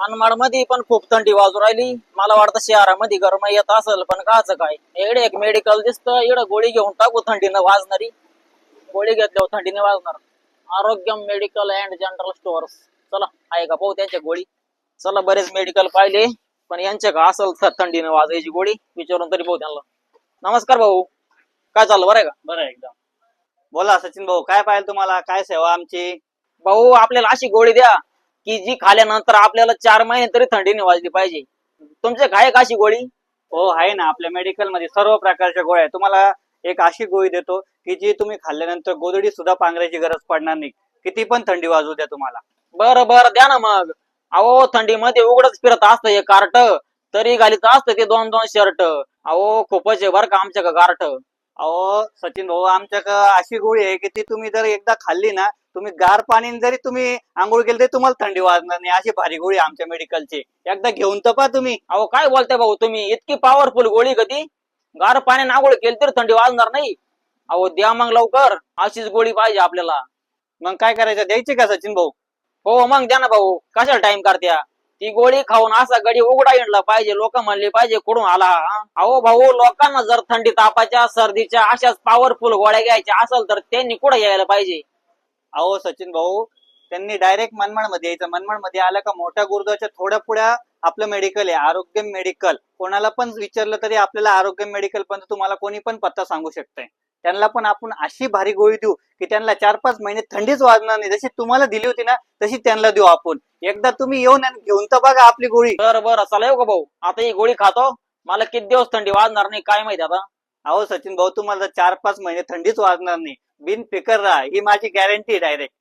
मनमाड मध्ये पण खूप थंडी वाजू राहिली. मला वाटतं शहरामध्ये गरम येत असेल, पण काच काय इकडे एक मेडिकल दिसतं, इकडे गोळी घेऊन टाकू थंडीनं वाजणारी. गोळी घेतल्यावर थंडीने वाजणार. आरोग्य मेडिकल अँड जनरल स्टोअर्स. चला आहे का पाहू त्यांच्या गोळी. चला बरेच मेडिकल पाहिले, पण यांच्या का असेल थंडीने वाजायची गोळी विचारून तरी पाहू त्यांना. नमस्कार भाऊ, काय चाललं, बरं आहे का? बरं एकदम. बोला सचिन भाऊ, काय पाहिजे तुम्हाला, काय सेवा आमची? भाऊ आपल्याला अशी गोळी द्या की जी खाल्यानंतर आपल्याला 4 महिने तरी थंडीने वाजली पाहिजे. तुमच्या काय का अशी गोळी? हो आहे ना, आपल्या मेडिकल मध्ये सर्व प्रकारच्या गोळ्या आहे. तुम्हाला एक अशी गोळी देतो की जी तुम्ही खाल्ल्यानंतर गोधडी सुद्धा पांघरायची गरज पडणार नाही, किती पण थंडी वाजू द्या तुम्हाला. बरं बरं द्या ना मग. अहो थंडीमध्ये उघडच फिरत असतं हे कार्ट, तरी घालीत असतं ते 2-2 शर्ट. अहो खूपच आहे बरं का आमच्या का गारठ. अहो सचिन भाऊ, आमच्याकडे अशी गोळी आहे की ती तुम्ही जर एकदा खाल्ली ना, तुम्ही गार पाण्याने जरी तुम्ही आंघोळ केली तरी तुम्हाला थंडी वाजणार नाही. अशी भारी गोळी आहे आमच्या मेडिकलची, एकदा घेऊन तर पहा तुम्ही. अहो काय बोलताय भाऊ तुम्ही, इतकी पॉवरफुल गोळी कधी? गार पाण्याने आंघोळ केली तरी थंडी वाजणार नाही? अहो द्या मग लवकर, अशीच गोळी पाहिजे आपल्याला. मग काय करायचं, द्यायची का सचिन भाऊ? हो मग द्या ना भाऊ, कशाला टाइम करत्या? ती गोळी खाऊन असा गडी उघडा येणला पाहिजे, लोक म्हणले पाहिजे कुठून आला हा? अहो भाऊ, लोकांना जर थंडी तापाच्या सर्दीच्या अशाच पॉवरफुल गोळ्या घ्यायच्या असेल तर त्यांनी कुठे यायला पाहिजे? अहो सचिन भाऊ, त्यांनी डायरेक्ट मनमाड मध्ये यायचं. मनमाड मध्ये आलं का मोठ्या गुरुद्वाच्या थोड्या पुढे आपलं मेडिकल आहे, आरोग्य मेडिकल. कोणाला पण विचारलं तरी आपल्याला आरोग्य मेडिकल पण तुम्हाला कोणी पण पत्ता सांगू शकतंय. त्यांना पण आपण अशी भारी गोळी देऊ की त्यांना 4-5 महिने थंडीच वाजणार नाही. जशी तुम्हाला दिली होती ना तशी त्यांना देऊ आपण. एकदा तुम्ही येऊन आणि घेऊन तर बघा आपली गोळी. बरं बरं चला येऊ का भाऊ, आता ही गोळी खातो. मला किती दिवस थंडी वाजणार नाही काय माहिती आता. अहो सचिन भाऊ, तुम्हाला 4-5 महिने थंडीच वाजणार नाही, बिन फिकर राहा, ही माझी गॅरंटी डायरेक्ट.